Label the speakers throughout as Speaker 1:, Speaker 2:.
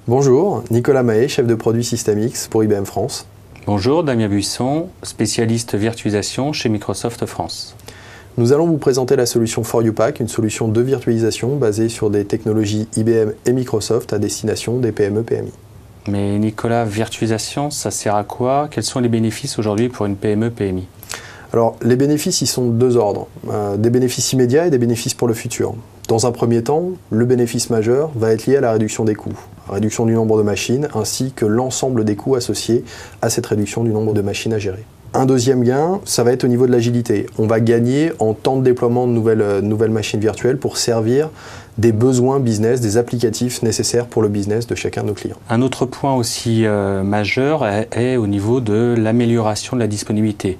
Speaker 1: Bonjour, Nicolas Mahé, chef de produit System-X pour IBM France.
Speaker 2: Bonjour, Damien Buisson, spécialiste virtualisation chez Microsoft France.
Speaker 1: Nous allons vous présenter la solution For You Pack, une solution de virtualisation basée sur des technologies IBM et Microsoft à destination des PME-PMI.
Speaker 2: Mais Nicolas, virtualisation, ça sert à quoi? Quels sont les bénéfices aujourd'hui pour une PME-PMI?
Speaker 1: Alors, les bénéfices, ils sont de deux ordres. Des bénéfices immédiats et des bénéfices pour le futur. Dans un premier temps, le bénéfice majeur va être lié à la réduction des coûts, réduction du nombre de machines, ainsi que l'ensemble des coûts associés à cette réduction du nombre de machines à gérer. Un deuxième gain, ça va être au niveau de l'agilité. On va gagner en temps de déploiement de nouvelles machines virtuelles pour servir des besoins business, des applicatifs nécessaires pour le business de chacun de nos clients.
Speaker 2: Un autre point aussi majeur est au niveau de l'amélioration de la disponibilité.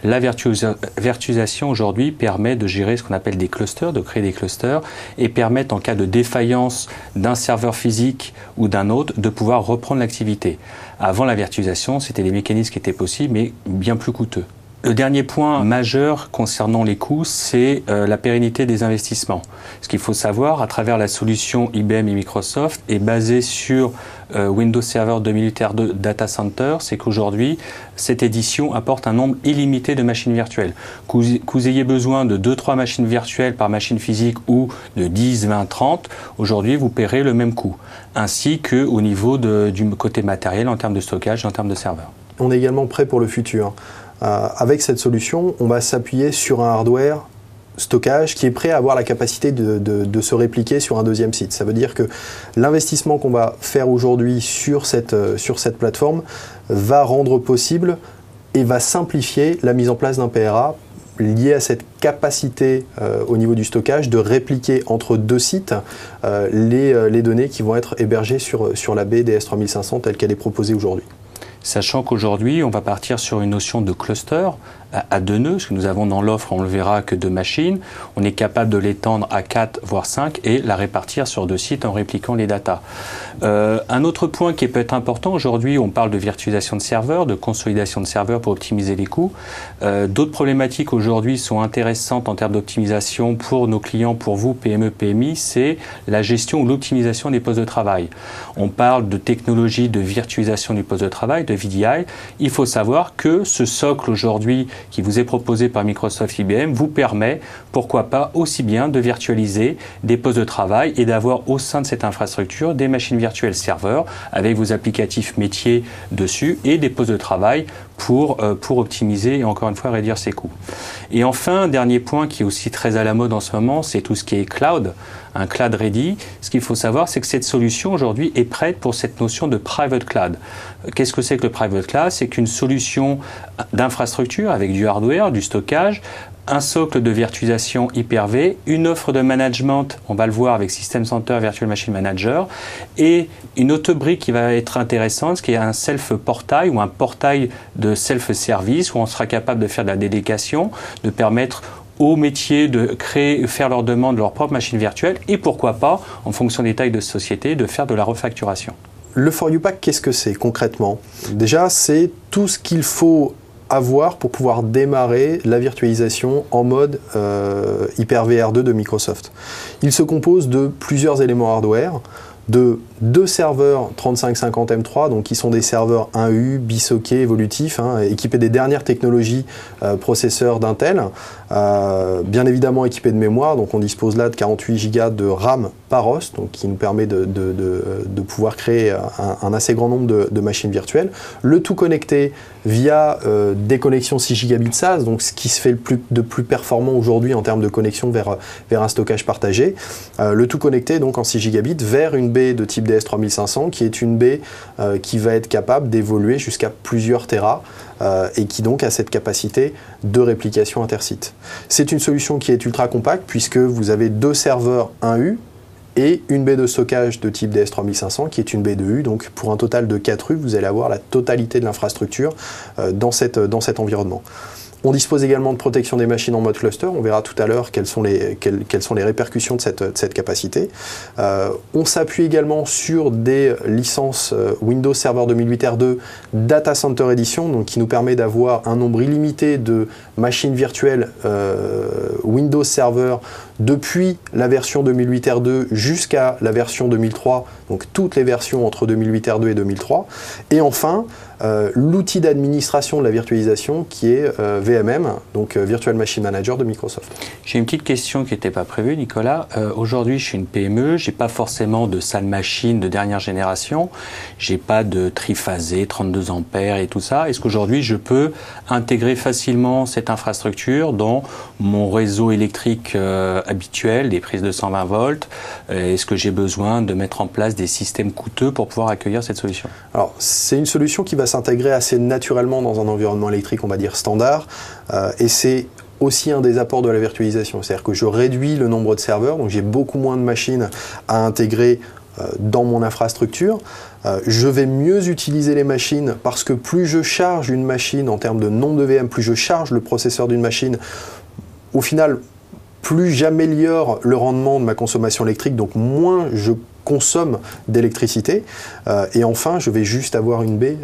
Speaker 2: La virtualisation aujourd'hui permet de gérer ce qu'on appelle des clusters, de créer des clusters et permettre en cas de défaillance d'un serveur physique ou d'un autre de pouvoir reprendre l'activité. Avant la virtualisation, c'était des mécanismes qui étaient possibles mais bien plus coûteux. Le dernier point majeur concernant les coûts, c'est la pérennité des investissements. Ce qu'il faut savoir, à travers la solution IBM et Microsoft, est basée sur Windows Server 2002 Data Center, c'est qu'aujourd'hui, cette édition apporte un nombre illimité de machines virtuelles. Que vous ayez besoin de 2-3 machines virtuelles par machine physique ou de 10, 20, 30, aujourd'hui, vous paierez le même coût, ainsi qu'au niveau du côté matériel en termes de stockage et en termes de serveurs.
Speaker 1: On est également prêt pour le futur. Avec cette solution, on va s'appuyer sur un hardware stockage qui est prêt à avoir la capacité de se répliquer sur un deuxième site. Ça veut dire que l'investissement qu'on va faire aujourd'hui sur cette plateforme va rendre possible et va simplifier la mise en place d'un PRA lié à cette capacité au niveau du stockage de répliquer entre deux sites les données qui vont être hébergées sur la baie DS3500 telle qu'elle est proposée aujourd'hui.
Speaker 2: Sachant qu'aujourd'hui, on va partir sur une notion de cluster à 2 nœuds, ce que nous avons dans l'offre, on ne le verra que 2 machines. On est capable de l'étendre à 4, voire 5 et la répartir sur 2 sites en répliquant les datas. Un autre point qui peut être important, aujourd'hui, on parle de virtualisation de serveurs, de consolidation de serveurs pour optimiser les coûts. D'autres problématiques aujourd'hui sont intéressantes en termes d'optimisation pour nos clients, pour vous, PME, PMI, c'est la gestion ou l'optimisation des postes de travail. On parle de technologie de virtualisation du poste de travail, de VDI. Il faut savoir que ce socle aujourd'hui qui vous est proposé par Microsoft IBM vous permet, pourquoi pas, aussi bien de virtualiser des postes de travail et d'avoir au sein de cette infrastructure des machines virtuelles serveurs avec vos applicatifs métiers dessus et des postes de travail pour optimiser et encore une fois réduire ses coûts. Et enfin, dernier point qui est aussi très à la mode en ce moment, c'est tout ce qui est cloud, un cloud ready. Ce qu'il faut savoir, c'est que cette solution aujourd'hui est prête pour cette notion de private cloud. Qu'est-ce que c'est que le private cloud? C'est qu'une solution d'infrastructure avec du hardware, du stockage, un socle de virtualisation Hyper-V, une offre de management, on va le voir avec System Center Virtual Machine Manager, et une autre brique qui va être intéressante, ce qui est un self-portail ou un portail de self-service où on sera capable de faire de la délégation, de permettre aux métiers de faire leur demande de leur propre machine virtuelle et pourquoi pas, en fonction des tailles de société, de faire de la refacturation.
Speaker 1: Le For You Pack, qu'est-ce que c'est concrètement? Déjà, c'est tout ce qu'il faut avoir pour pouvoir démarrer la virtualisation en mode Hyper-V R2 de Microsoft. Il se compose de plusieurs éléments hardware, de 2 serveurs 3550 M3, donc qui sont des serveurs 1U, bisockets, évolutifs, équipés des dernières technologies processeurs d'Intel, bien évidemment équipés de mémoire, donc on dispose là de 48 Go de RAM par host, donc qui nous permet de pouvoir créer un assez grand nombre de machines virtuelles, le tout connecté via des connexions 6 Gigabits SAS, donc ce qui se fait de plus performant aujourd'hui en termes de connexion vers un stockage partagé, le tout connecté donc en 6 Gigabits vers une baie de type DS3500 qui est une baie qui va être capable d'évoluer jusqu'à plusieurs téras et qui donc a cette capacité de réplication intersite. C'est une solution qui est ultra compacte puisque vous avez 2 serveurs 1U et une baie de stockage de type DS3500 qui est une baie de U, donc pour un total de 4 U, vous allez avoir la totalité de l'infrastructure dans cet environnement. On dispose également de protection des machines en mode cluster. On verra tout à l'heure quelles sont les répercussions de cette capacité. On s'appuie également sur des licences Windows Server 2008 R2 Data Center Edition, donc qui nous permet d'avoir un nombre illimité de machines virtuelles Windows Server depuis la version 2008 R2 jusqu'à la version 2003, donc toutes les versions entre 2008 R2 et 2003. Et enfin, l'outil d'administration de la virtualisation qui est VMM, donc Virtual Machine Manager de Microsoft.
Speaker 2: J'ai une petite question qui n'était pas prévue, Nicolas. Aujourd'hui, je suis une PME, je n'ai pas forcément de salle machine de dernière génération, je n'ai pas de triphasé, 32 ampères et tout ça. Est-ce qu'aujourd'hui, je peux intégrer facilement cette infrastructure dans mon réseau électrique habituel, des prises de 120 volts? Est-ce que j'ai besoin de mettre en place des systèmes coûteux pour pouvoir accueillir cette solution?
Speaker 1: Alors, c'est une solution qui va s'intégrer assez naturellement dans un environnement électrique, on va dire standard, et c'est aussi un des apports de la virtualisation, c'est-à-dire que je réduis le nombre de serveurs, donc j'ai beaucoup moins de machines à intégrer dans mon infrastructure. Je vais mieux utiliser les machines parce que plus je charge une machine en termes de nombre de VM, plus je charge le processeur d'une machine, au final, plus j'améliore le rendement de ma consommation électrique, donc moins je consomme d'électricité. Et enfin, je vais juste avoir une baie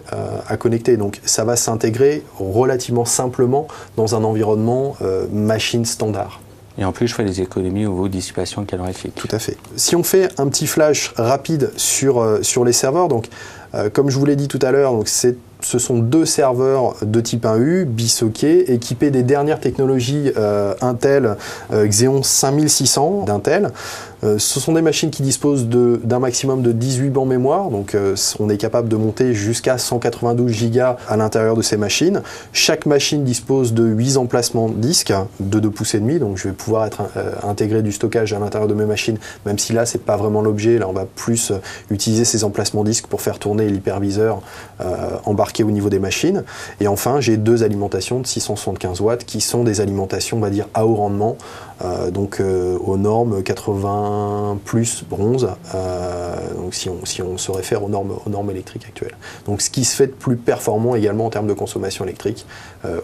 Speaker 1: à connecter. Donc ça va s'intégrer relativement simplement dans un environnement machine standard.
Speaker 2: Et en plus, je fais des économies au niveau de dissipation calorifique.
Speaker 1: Tout à fait. Si on fait un petit flash rapide sur les serveurs, donc comme je vous l'ai dit tout à l'heure, ce sont deux serveurs de type 1U, bisocket, équipés des dernières technologies Intel Xeon 5600 d'Intel. Ce sont des machines qui disposent d'un maximum de 18 bancs mémoire, donc on est capable de monter jusqu'à 192 Go à l'intérieur de ces machines. Chaque machine dispose de 8 emplacements de disques de 2,5 pouces, donc je vais pouvoir intégrer du stockage à l'intérieur de mes machines, même si là, c'est pas vraiment l'objet. Là, on va plus utiliser ces emplacements disques pour faire tourner l'hyperviseur embarqué au niveau des machines. Et enfin, j'ai deux alimentations de 675 watts qui sont des alimentations, on va dire, à haut rendement, donc aux normes 80 plus bronze, donc si on se réfère aux normes électriques actuelles. Donc ce qui se fait de plus performant également en termes de consommation électrique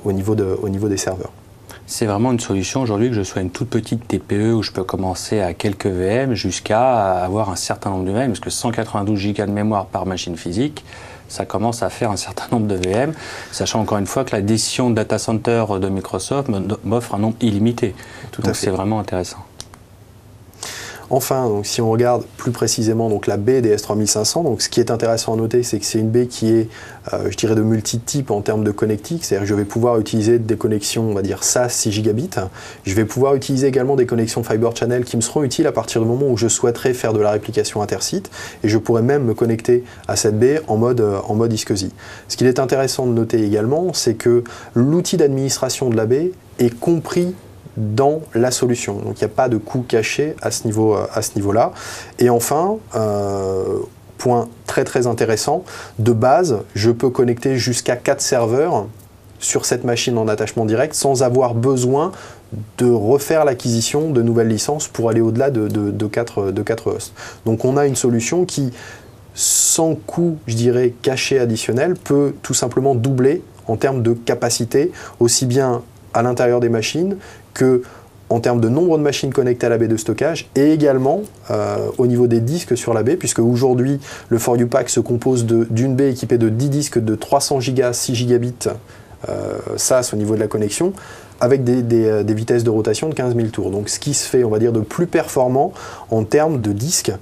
Speaker 1: au niveau des serveurs.
Speaker 2: C'est vraiment une solution aujourd'hui que je sois une toute petite TPE où je peux commencer à quelques VM jusqu'à avoir un certain nombre de VM, parce que 192 Go de mémoire par machine physique, ça commence à faire un certain nombre de VM, sachant encore une fois que la décision de data center de Microsoft m'offre un nombre illimité. Donc c'est vraiment intéressant.
Speaker 1: Enfin, donc, si on regarde plus précisément donc, la baie des S3500, donc, ce qui est intéressant à noter, c'est que c'est une baie qui est, je dirais, de multi-type en termes de connectique, c'est-à-dire que je vais pouvoir utiliser des connexions, on va dire, SAS 6 gigabits. Je vais pouvoir utiliser également des connexions Fiber Channel qui me seront utiles à partir du moment où je souhaiterais faire de la réplication intersite, et je pourrais même me connecter à cette baie en mode iSCSI. Ce qu'il est intéressant de noter également, c'est que l'outil d'administration de la baie est compris dans la solution. Donc il n'y a pas de coût caché à ce niveau-là. Et enfin, point très très intéressant, de base, je peux connecter jusqu'à 4 serveurs sur cette machine en attachement direct sans avoir besoin de refaire l'acquisition de nouvelles licences pour aller au-delà de 4 hosts. Donc on a une solution qui, sans coût, je dirais, caché additionnel, peut tout simplement doubler en termes de capacité, aussi bien à l'intérieur des machines que en termes de nombre de machines connectées à la baie de stockage et également au niveau des disques sur la baie, puisque aujourd'hui le For You Pack se compose d'une baie équipée de 10 disques de 300 Go, 6 gigabits SAS au niveau de la connexion, avec des vitesses de rotation de 15 000 tours. Donc ce qui se fait, on va dire, de plus performant en termes de disques,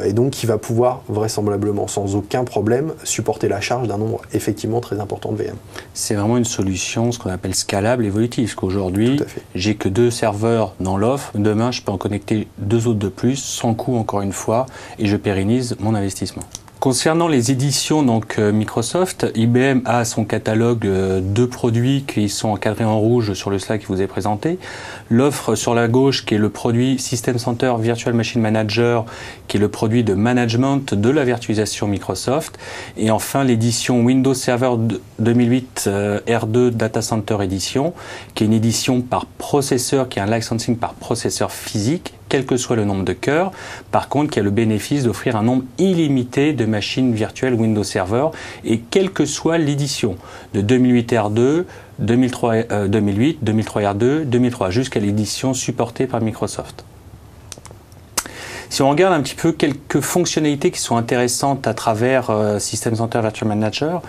Speaker 1: et donc qui va pouvoir vraisemblablement, sans aucun problème, supporter la charge d'un nombre effectivement très important de VM.
Speaker 2: C'est vraiment une solution, ce qu'on appelle scalable, évolutive, parce qu'aujourd'hui, j'ai que 2 serveurs dans l'offre, demain je peux en connecter 2 autres de plus, sans coût encore une fois, et je pérennise mon investissement. Concernant les éditions, donc Microsoft, IBM a son catalogue de produits qui sont encadrés en rouge sur le slide qui vous est présenté. L'offre sur la gauche qui est le produit System Center Virtual Machine Manager, qui est le produit de management de la virtualisation Microsoft. Et enfin l'édition Windows Server 2008 R2 Data Center Edition, qui est une édition par processeur, qui est un licensing par processeur physique, quel que soit le nombre de cœurs, par contre qui a le bénéfice d'offrir un nombre illimité de machines virtuelles Windows Server, et quelle que soit l'édition, de 2008 R2 2003, 2008, 2003 R2, 2003, jusqu'à l'édition supportée par Microsoft. Si on regarde un petit peu quelques fonctionnalités qui sont intéressantes à travers System Center Virtual Manager,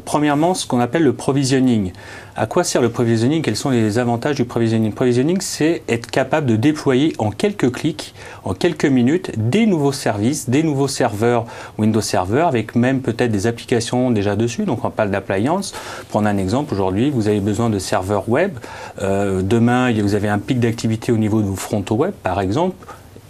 Speaker 2: premièrement, ce qu'on appelle le provisioning. À quoi sert le provisioning? Quels sont les avantages du provisioning? Le provisioning, c'est être capable de déployer en quelques clics, en quelques minutes, des nouveaux services, des nouveaux serveurs Windows Server, avec même peut-être des applications déjà dessus. Donc on parle d'appliance. Prendre un exemple, aujourd'hui, vous avez besoin de serveurs web. Demain, vous avez un pic d'activité au niveau de vos frontaux web, par exemple.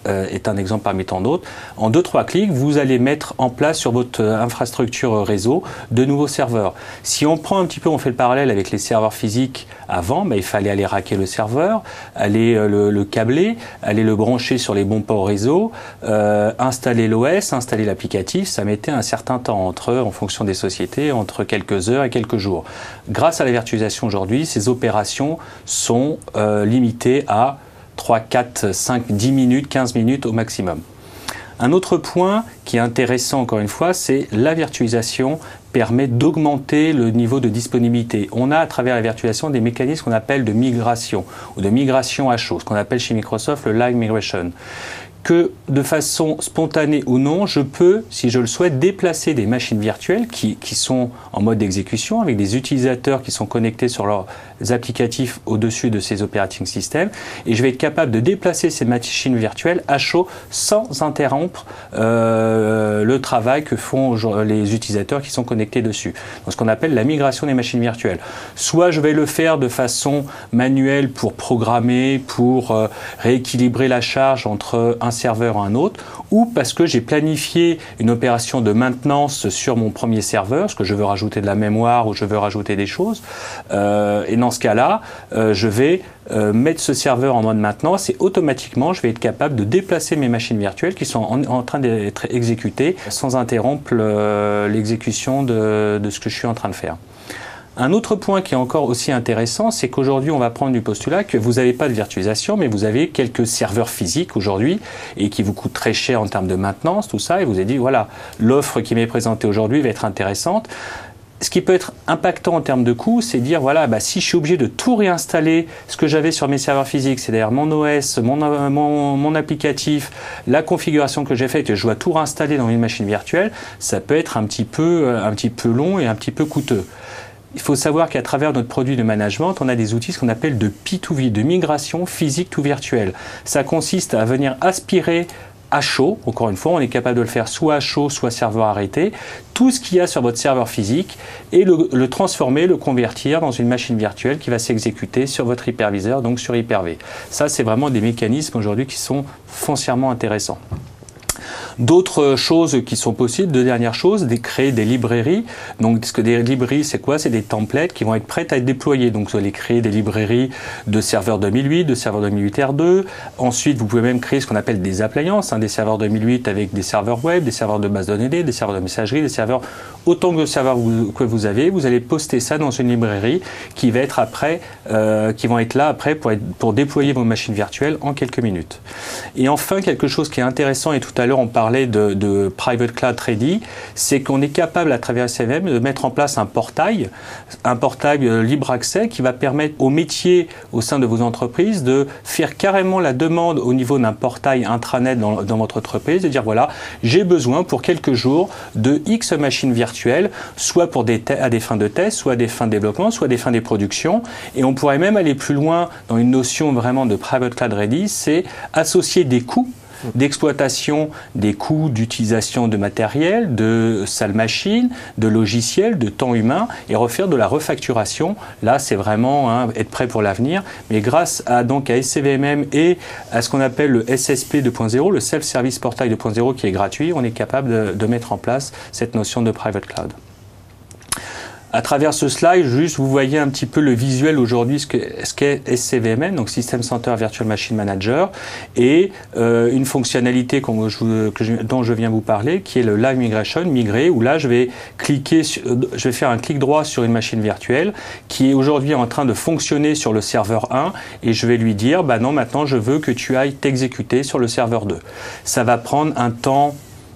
Speaker 2: Est un exemple parmi tant d'autres. En 2-3 clics, vous allez mettre en place sur votre infrastructure réseau de nouveaux serveurs. Si on prend un petit peu, on fait le parallèle avec les serveurs physiques avant, il fallait aller racker le serveur, aller le câbler, aller le brancher sur les bons ports réseau, installer l'OS, installer l'applicatif. Ça mettait un certain temps en fonction des sociétés, entre quelques heures et quelques jours. Grâce à la virtualisation aujourd'hui, ces opérations sont limitées à 3, 4, 5, 10 minutes, 15 minutes au maximum. Un autre point qui est intéressant, encore une fois, c'est la virtualisation permet d'augmenter le niveau de disponibilité. On a à travers la virtualisation des mécanismes qu'on appelle de migration ou de migration à chaud, ce qu'on appelle chez Microsoft le live migration. Que de façon spontanée ou non, je peux, si je le souhaite, déplacer des machines virtuelles qui sont en mode d'exécution avec des utilisateurs qui sont connectés sur leurs applicatifs au-dessus de ces operating systems et je vais être capable de déplacer ces machines virtuelles à chaud sans interrompre le travail que font les utilisateurs qui sont connectés dessus. Donc, ce qu'on appelle la migration des machines virtuelles. Soit je vais le faire de façon manuelle pour programmer, pour rééquilibrer la charge entre un serveur à un autre, ou parce que j'ai planifié une opération de maintenance sur mon premier serveur, parce que je veux rajouter de la mémoire ou je veux rajouter des choses. Et dans ce cas-là, je vais mettre ce serveur en mode maintenance et automatiquement, je vais être capable de déplacer mes machines virtuelles qui sont en train d'être exécutées sans interrompre l'exécution de ce que je suis en train de faire. Un autre point qui est encore aussi intéressant, c'est qu'aujourd'hui, on va prendre du postulat que vous n'avez pas de virtualisation, mais vous avez quelques serveurs physiques aujourd'hui et qui vous coûtent très cher en termes de maintenance, tout ça, et vous avez dit, voilà, l'offre qui m'est présentée aujourd'hui va être intéressante. Ce qui peut être impactant en termes de coût, c'est dire, voilà, si je suis obligé de tout réinstaller, ce que j'avais sur mes serveurs physiques, c'est-à-dire mon OS, mon applicatif, la configuration que j'ai faite, et je dois tout réinstaller dans une machine virtuelle, ça peut être un petit peu long et un petit peu coûteux. Il faut savoir qu'à travers notre produit de management, on a des outils qu'on appelle de P2V, de migration physique to virtuel. Ça consiste à venir aspirer à chaud, encore une fois, on est capable de le faire soit à chaud, soit serveur arrêté, tout ce qu'il y a sur votre serveur physique et le transformer, le convertir dans une machine virtuelle qui va s'exécuter sur votre hyperviseur, donc sur Hyper-V. Ça, c'est vraiment des mécanismes aujourd'hui qui sont foncièrement intéressants. D'autres choses qui sont possibles, deux dernières choses, créer des librairies. Donc, ce que des librairies, c'est quoi? C'est des templates qui vont être prêtes à être déployées. Donc, vous allez créer des librairies de serveurs 2008, de serveurs 2008 R2. Ensuite, vous pouvez même créer ce qu'on appelle des appliances, des serveurs 2008 avec des serveurs web, des serveurs de base de données, des serveurs de messagerie, des serveurs, autant de serveurs que vous avez. Vous allez poster ça dans une librairie qui va être après, qui vont être là après pour déployer vos machines virtuelles en quelques minutes. Et enfin, quelque chose qui est intéressant, et tout à l'heure, on parlait de Private Cloud Ready, c'est qu'on est capable à travers SCVM de mettre en place un portail libre accès qui va permettre aux métiers au sein de vos entreprises de faire carrément la demande au niveau d'un portail intranet dans votre entreprise, de dire voilà, j'ai besoin pour quelques jours de X machines virtuelles, soit à des fins de test, soit à des fins de développement, soit à des fins de production. Et on pourrait même aller plus loin dans une notion vraiment de Private Cloud Ready, c'est associer des coûts d'exploitation, des coûts d'utilisation de matériel, de salles machines, de logiciels, de temps humain et refaire de la refacturation. Là, c'est vraiment être prêt pour l'avenir. Mais grâce à SCVMM et à ce qu'on appelle le SSP 2.0, le Self Service Portail 2.0 qui est gratuit, on est capable de mettre en place cette notion de Private Cloud. À travers ce slide, juste vous voyez un petit peu le visuel aujourd'hui, ce qu'est SCVMM, donc System Center Virtual Machine Manager, et une fonctionnalité dont je viens vous parler, qui est le Live Migration, migrer, où là je vais faire un clic droit sur une machine virtuelle qui est aujourd'hui en train de fonctionner sur le serveur 1, et je vais lui dire, non, maintenant je veux que tu ailles t'exécuter sur le serveur 2. Ça va prendre un temps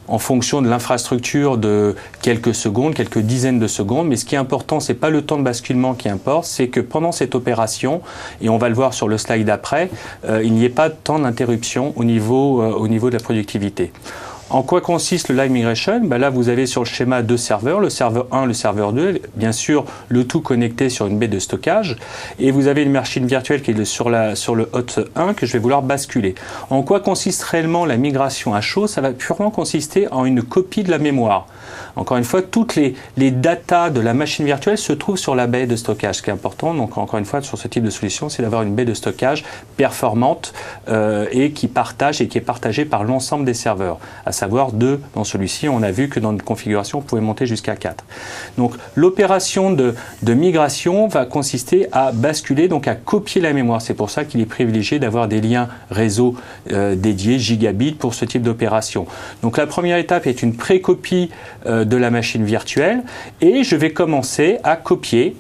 Speaker 2: en fonction de l'infrastructure de quelques secondes, quelques dizaines de secondes. Mais ce qui est important, ce n'est pas le temps de basculement qui importe, c'est que pendant cette opération, et on va le voir sur le slide d'après, il n'y ait pas de temps d'interruption au niveau de la productivité. En quoi consiste le live migration? Là, vous avez sur le schéma deux serveurs, le serveur 1, le serveur 2, bien sûr, le tout connecté sur une baie de stockage. Et vous avez une machine virtuelle qui est sur le hot 1 que je vais vouloir basculer. En quoi consiste réellement la migration à chaud? Ça va purement consister en une copie de la mémoire. Encore une fois, toutes les datas de la machine virtuelle se trouvent sur la baie de stockage. Ce qui est important, donc encore une fois, sur ce type de solution, c'est d'avoir une baie de stockage performante et qui est partagée par l'ensemble des serveurs. À savoir 2 dans celui-ci. On a vu que dans une configuration, on pouvait monter jusqu'à 4. Donc l'opération de migration va consister à basculer, donc à copier la mémoire. C'est pour ça qu'il est privilégié d'avoir des liens réseau dédiés, gigabits, pour ce type d'opération. Donc la première étape est une pré-copie de la machine virtuelle et je vais commencer à copier.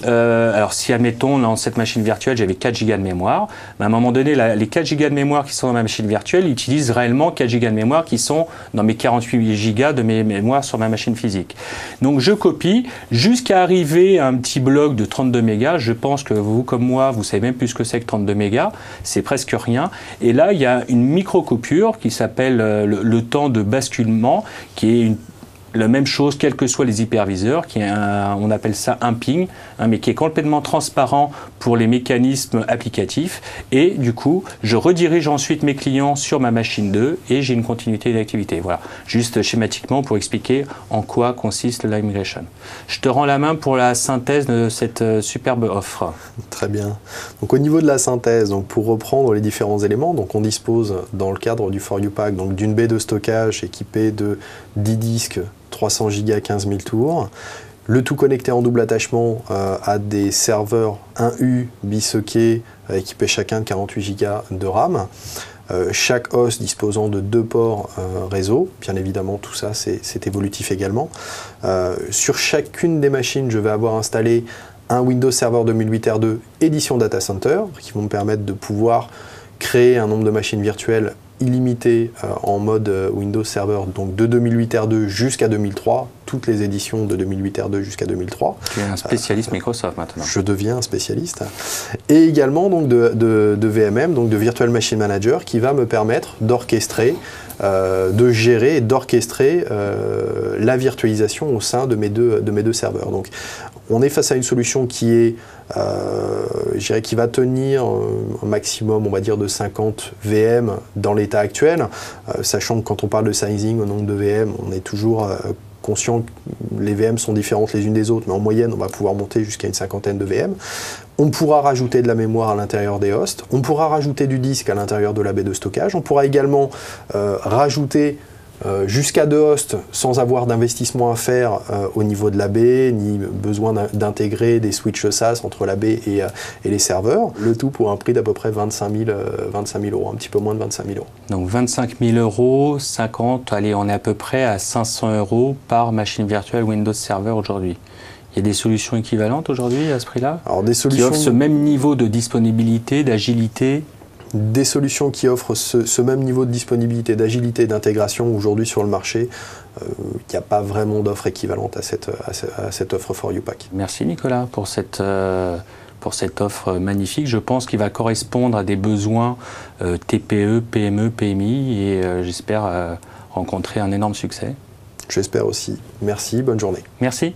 Speaker 2: Alors si, admettons, dans cette machine virtuelle, j'avais 4 Go de mémoire, à un moment donné, les 4 Go de mémoire qui sont dans ma machine virtuelle utilisent réellement 4 Go de mémoire qui sont dans mes 48 Go de mes mémoires sur ma machine physique. Donc je copie jusqu'à arriver à un petit bloc de 32 mégas. Je pense que vous, comme moi, vous savez même plus ce que c'est que 32 mégas. C'est presque rien. Et là, il y a une micro-coupure qui s'appelle le temps de basculement, qui est la même chose, quels que soient les hyperviseurs, on appelle ça un ping, mais qui est complètement transparent pour les mécanismes applicatifs. Et du coup, je redirige ensuite mes clients sur ma machine 2 et j'ai une continuité d'activité. Voilà, juste schématiquement pour expliquer en quoi consiste le live migration. Je te rends la main pour la synthèse de cette superbe offre. Très bien.
Speaker 1: Donc au niveau de la synthèse, donc pour reprendre les différents éléments, donc on dispose dans le cadre du For You Pack d'une baie de stockage équipée de 10 disques 300 Go 15 000 tours, le tout connecté en double attachement à des serveurs 1U bisockets équipés chacun de 48 Go de RAM, chaque host disposant de 2 ports réseau, bien évidemment tout ça c'est évolutif également. Sur chacune des machines, je vais avoir installé un Windows Server 2008 R2 édition Data Center qui vont me permettre de pouvoir créer un nombre de machines virtuelles illimité en mode Windows Server, donc de 2008 R2 jusqu'à 2003, toutes les éditions de 2008 R2 jusqu'à 2003.
Speaker 2: Tu es un spécialiste Microsoft maintenant.
Speaker 1: Je deviens un spécialiste. Et également donc de VMM, donc de Virtual Machine Manager, qui va me permettre d'orchestrer, de gérer et d'orchestrer la virtualisation au sein de mes deux serveurs. Donc on est face à une solution qui est je dirais qui va tenir un maximum, on va dire, de 50 VM dans l'état actuel, sachant que quand on parle de sizing au nombre de VM, on est toujours conscient que les VM sont différentes les unes des autres, mais en moyenne, on va pouvoir monter jusqu'à une cinquantaine de VM. On pourra rajouter de la mémoire à l'intérieur des hosts, on pourra rajouter du disque à l'intérieur de la baie de stockage, on pourra également rajouter jusqu'à 2 hosts sans avoir d'investissement à faire au niveau de la baie, ni besoin d'intégrer des switches SAS entre la baie et les serveurs. Le tout pour un prix d'à peu près 25 000 €, un petit peu moins de 25 000 €.
Speaker 2: Donc 25 000 €, 50, allez, on est à peu près à 500 € par machine virtuelle Windows Server aujourd'hui. Il y a des solutions équivalentes aujourd'hui à ce prix-là?
Speaker 1: Alors des solutions
Speaker 2: qui offrent ce même niveau de disponibilité, d'agilité?
Speaker 1: Des solutions qui offrent ce même niveau de disponibilité, d'agilité et d'intégration aujourd'hui sur le marché, il n'y a pas vraiment d'offre équivalente à cette offre For You Pack.
Speaker 2: Merci Nicolas pour cette offre magnifique. Je pense qu'il va correspondre à des besoins TPE, PME, PMI et j'espère rencontrer un énorme succès.
Speaker 1: J'espère aussi. Merci, bonne journée.
Speaker 2: Merci.